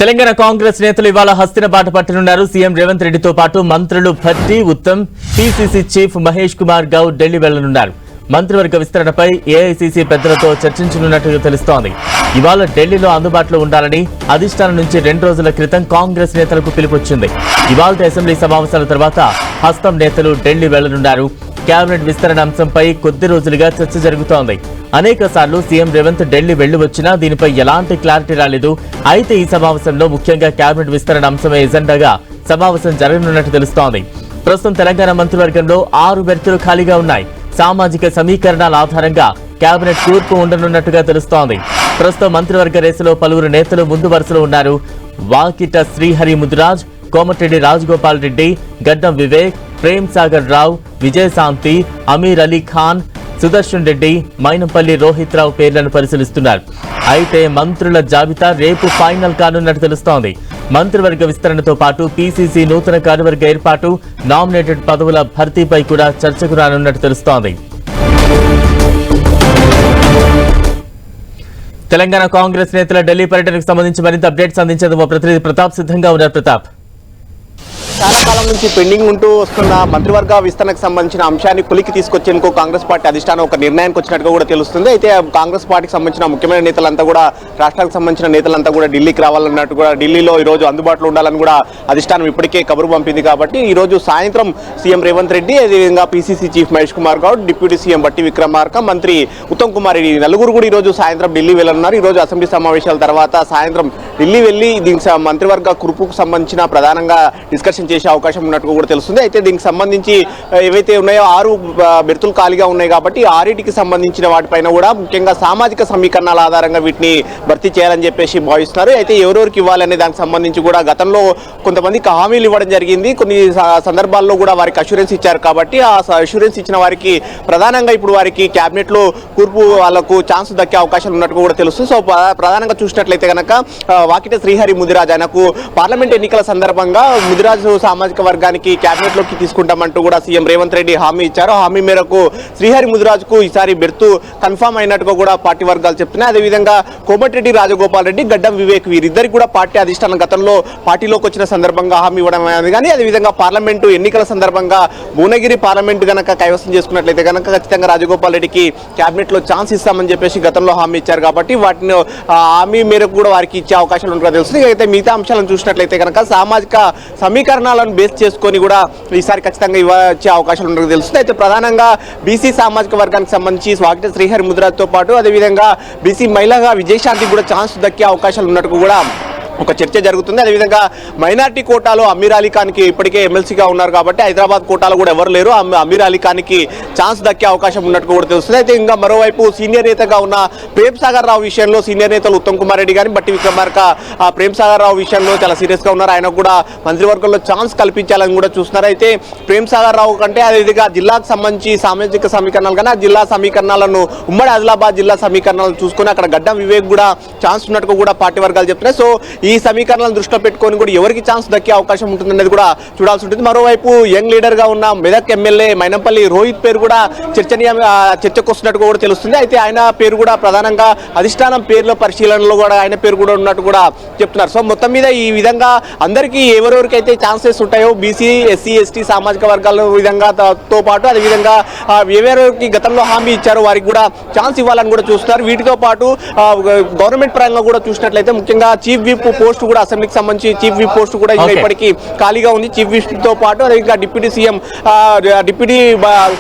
తెలంగాణ కాంగ్రెస్ నేతలు ఇవాళ హస్తిన బాట పట్టనున్నారు. సీఎం రేవంత్ రెడ్డితో పాటు మంత్రులు భట్టి, ఉత్తమ్, పీసీసీ చీఫ్ మహేష్ కుమార్ గౌడ్ ఢిల్లీ వెళ్లనున్నారు. మంత్రివర్గ విస్తరణపై ఏఐసీసీ పెద్దలతో చర్చించనున్నట్టుగా తెలుస్తోంది. ఇవాళ ఢిల్లీలో అందుబాటులో ఉండాలని అధిష్టానం నుంచి 2 రోజుల క్రితం కాంగ్రెస్ నేతలకు పిలుపొచ్చింది. ఇవాళ అసెంబ్లీ సమావేశాల తర్వాత హస్తం నేతలు ఢిల్లీ వెళ్లనున్నారు. కేబినెట్ విస్తరణ అంశంపై కొద్ది రోజులుగా చర్చ జరుగుతోంది. అనేక సార్లు సీఎం రేవంత్ ఢిల్లీ వెళ్లి వచ్చినా దీనిపై ఎలాంటి క్లారిటీ రాలేదు. అయితే ఈ సమావేశంలో ముఖ్యంగా కేబినెట్ విస్తరణ అంశమే ఎజెండాగా సమావేశం జరగనున్నట్టు తెలుస్తోంది. ప్రస్తుతం తెలంగాణ మంత్రివర్గంలో 6 బెర్తులు ఖాళీగా ఉన్నాయి. సామాజిక సమీకరణాల ఆధారంగా కేబినెట్ కూర్పు ఉండనున్నట్టుగా తెలుస్తోంది. ప్రస్తుతం మంత్రివర్గ రేసులో పలువురు నేతలు ముందు వరుసలో ఉన్నారు. వాకిట శ్రీహరి ముదిరాజ్, కోమటిరెడ్డి రాజగోపాల్ రెడ్డి, గడ్డం వివేక్, ప్రేమ్ సాగర్ రావు, విజయశాంతి, అమీర్ అలీ ఖాన్, సుదర్శన్ రెడ్డి, మైనంపల్లి రోహిత్ రావు పేర్లను పరిశీలిస్తున్నారు. అయితే మంత్రుల జాబితా రేపు ఫైనల్ కానున్నట్టు తెలుస్తోంది. మంత్రివర్గ విస్తరణతో పాటు పీసీసీ నూతన కార్యవర్గ ఏర్పాటు, నామినేటెడ్ పదవుల భర్తీపై కూడా చర్చకు రానున్నట్టు తెలుస్తోంది. తెలంగాణ కాంగ్రెస్ నేతల ఢిల్లీ పర్యటనకు సంబంధించి మరింత అప్డేట్స్ అందించేందుకు మా ప్రతినిధి ప్రతాప్ సిద్ధంగా ఉన్నారు. ప్రతాప్, చాలా కాలం నుంచి పెండింగ్ ఉంటూ వస్తున్న మంత్రివర్గ విస్తరణకు సంబంధించిన అంశాన్ని పులికి తీసుకొచ్చేందుకు కాంగ్రెస్ పార్టీ అధిష్టానం ఒక నిర్ణయానికి వచ్చినట్టుగా కూడా తెలుస్తుంది. అయితే కాంగ్రెస్ పార్టీకి సంబంధించిన ముఖ్యమైన నేతలంతా కూడా, రాష్ట్రాలకు సంబంధించిన నేతలంతా కూడా ఢిల్లీకి రావాలన్నట్టు కూడా, ఢిల్లీలో ఈ రోజు అందుబాటులో ఉండాలని కూడా అధిష్టానం ఇప్పటికే కబురు పంపింది. కాబట్టి ఈ రోజు సాయంత్రం సీఎం రేవంత్ రెడ్డి, అదేవిధంగా PCC chief Mahesh Kumar Goud, deputy CM బట్టి విక్రమార్క, మంత్రి ఉత్తమ్ కుమార్ రెడ్డి నలుగురు కూడా ఈ రోజు సాయంత్రం ఢిల్లీ వెళ్లనున్నారు. ఈ రోజు అసెంబ్లీ సమావేశాల తర్వాత సాయంత్రం ఢిల్లీ వెళ్లి దీనికి మంత్రివర్గ కురుపుకు సంబంధించిన ప్రధానంగా డిస్కషన్ చేసే అవకాశం ఉన్నట్టు కూడా తెలుస్తుంది. అయితే దీనికి సంబంధించి ఏవైతే ఉన్నాయో 6 బెర్తులు ఖాళీగా ఉన్నాయి కాబట్టి 6టికి సంబంధించిన వాటిపైన కూడా ముఖ్యంగా సామాజిక సమీకరణాల ఆధారంగా వీటిని భర్తీ చేయాలని చెప్పేసి భావిస్తున్నారు. అయితే ఎవరెవరికి ఇవ్వాలనే దానికి సంబంధించి కూడా గతంలో కొంతమందికి హామీలు ఇవ్వడం జరిగింది. కొన్ని సందర్భాల్లో కూడా వారికి అష్యూరెన్స్ ఇచ్చారు. కాబట్టి ఆ అష్యూరెన్స్ ఇచ్చిన వారికి ప్రధానంగా ఇప్పుడు వారికి క్యాబినెట్ లో కూర్పు వాళ్లకు ఛాన్స్ దక్కే అవకాశం ఉన్నట్టు కూడా తెలుస్తుంది. సో ప్రధానంగా చూసినట్లయితే కనుక వాకిట శ్రీహరి ముదిరాజ్, ఆయనకు పార్లమెంట్ ఎన్నికల సందర్భంగా ముదిరాజ్ సామాజిక వర్గానికి క్యాబినెట్ లోకి తీసుకుంటామంటూ కూడా సీఎం రేవంత్ రెడ్డి హామీ ఇచ్చారు. హామీ మేరకు శ్రీహరి ముదిరాజ్ కు ఈసారి బెర్తు కన్ఫర్మ్ అయినట్టుగా కూడా పార్టీ వర్గాలు చెప్తున్నాయి. అదేవిధంగా కోమటిరెడ్డి రాజగోపాల్ రెడ్డి, గడ్డం వివేక్ వీరిద్దరికి కూడా పార్టీ అధిష్టానం గతంలో పార్టీలోకి వచ్చిన సందర్భంగా హామీ ఇవ్వడం అనేది కానీ, అదేవిధంగా పార్లమెంటు ఎన్నికల సందర్భంగా భువనగిరి పార్లమెంటు కనుక కైవసం చేసుకున్నట్లయితే కనుక ఖచ్చితంగా రాజగోపాల్ రెడ్డికి క్యాబినెట్ లో ఛాన్స్ ఇస్తామని చెప్పేసి గతంలో హామీ ఇచ్చారు. కాబట్టి వాటిని హామీ మేరకు కూడా వారికి ఇచ్చే అవకాశాలు ఉంటుందో తెలుస్తుంది. అయితే మిగతా అంశాలను చూసినట్లయితే కనుక సామాజిక సమీకరణాలను బేస్ చేసుకొని కూడా ఈసారి ఖచ్చితంగా ఇవ్వచ్చే అవకాశాలు ఉండదు తెలుస్తుంది. అయితే ప్రధానంగా బీసీ సామాజిక వర్గానికి సంబంధించి వాకిట శ్రీహరి ముదిరాజ్తో పాటు అదేవిధంగా బీసీ మహిళగా విజయశాంతికి కూడా ఛాన్స్ దక్కే అవకాశాలు ఉన్నట్టు కూడా ఒక చర్చ జరుగుతుంది. అదేవిధంగా మైనార్టీ కోటాలో అమీర్ అలీ ఖాన్కి ఇప్పటికే ఎమ్మెల్సీగా ఉన్నారు కాబట్టి హైదరాబాద్ కోటాలో కూడా ఎవరు లేరు. అమీర్ అలీ ఖాన్కి ఛాన్స్ దక్కే అవకాశం ఉన్నట్టు కూడా తెలుస్తుంది. అయితే ఇంకా మరోవైపు సీనియర్ నేతగా ఉన్న ప్రేమ్ సాగర్ రావు విషయంలో సీనియర్ నేతలు ఉత్తమ్ కుమార్ రెడ్డి కానీ బట్టి విక్రమార్క ప్రేమ్ సాగర్ రావు విషయంలో చాలా సీరియస్గా ఉన్నారు. ఆయన కూడా మంత్రివర్గంలో ఛాన్స్ కల్పించాలని కూడా చూస్తున్నారు. అయితే ప్రేమ్ సాగర్ రావు కంటే అదేవిధంగా జిల్లాకు సంబంధించి సామాజిక సమీకరణాలు కానీ ఆ జిల్లా సమీకరణాలను ఉమ్మడి ఆదిలాబాద్ జిల్లా సమీకరణాలను చూసుకొని అక్కడ గడ్డం వివేక్ కూడా ఛాన్స్ ఉన్నట్టు కూడా పార్టీ వర్గాలు చెప్తున్నాయి. సో ఈ సమీకరణాలను దృష్టిలో పెట్టుకొని కూడా ఎవరికి ఛాన్స్ దక్కే అవకాశం ఉంటుందనేది కూడా చూడాల్సి ఉంటుంది. మరోవైపు యంగ్ లీడర్ గా ఉన్న మెదక్ ఎమ్మెల్యే మైనంపల్లి రోహిత్ పేరు కూడా చర్చకు వస్తున్నట్టు కూడా తెలుస్తుంది. అయితే ఆయన పేరు కూడా ప్రధానంగా అధిష్టానం పేర్ల పరిశీలనలో కూడా ఆయన పేరు కూడా ఉన్నట్టు కూడా చెప్తున్నారు. సో మొత్తం మీద ఈ విధంగా అందరికీ ఎవరెవరికైతే ఛాన్సెస్ ఉంటాయో బీసీ, ఎస్సీ, ఎస్టీ సామాజిక వర్గాల విధంగా తో పాటు అదేవిధంగా ఎవరెవరికి గతంలో హామీ ఇచ్చారో వారికి కూడా ఛాన్స్ ఇవ్వాలని కూడా చూస్తున్నారు. వీటితో పాటు గవర్నమెంట్ పరంగా కూడా చూసినట్లయితే ముఖ్యంగా చీఫ్ విప్ పోస్ట్ కూడా అసెంబ్లీకి సంబంధించి చీఫ్ విప్ పోస్ట్ కూడా ఇంకా ఇప్పటికీ ఖాళీగా ఉంది. చీఫ్ విప్ తో పాటు అదేవిధంగా deputy CM, deputy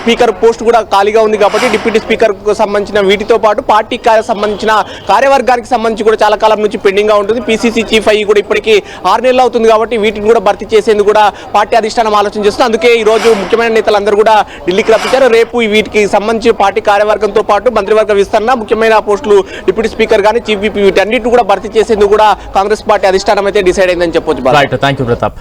speaker post కూడా ఖాళీగా ఉంది. కాబట్టి డిప్యూటీ స్పీకర్ కు సంబంధించిన వీటితో పాటు పార్టీకి సంబంధించిన కార్యవర్గానికి సంబంధించి కూడా చాలా కాలం నుంచి పెండింగ్ గా ఉంటుంది. పీసీసీ చీఫ్ అయ్యి కూడా ఇప్పటికీ 6 నెలలు అవుతుంది. కాబట్టి వీటిని కూడా భర్తీ చేసేందుకు కూడా పార్టీ అధిష్టానం ఆలోచన చేస్తుంది. అందుకే ఈ రోజు ముఖ్యమైన నేతలందరూ కూడా ఢిల్లీకి రప్పించారు. రేపు వీటికి సంబంధించి పార్టీ కార్యవర్గంతో పాటు మంత్రివర్గ విస్తరణ, ముఖ్యమైన పోస్టులు డిప్యూటీ స్పీకర్ కానీ చీఫ్ విప్ వీటన్నిటి కూడా భర్తీ చేసేందుకు కూడా కాంగ్రెస్ పార్టీ అధిష్టానం అయితే డిసైడ్ అయిందని చెప్పొచ్చు. థాంక్యూ ప్రతాప్.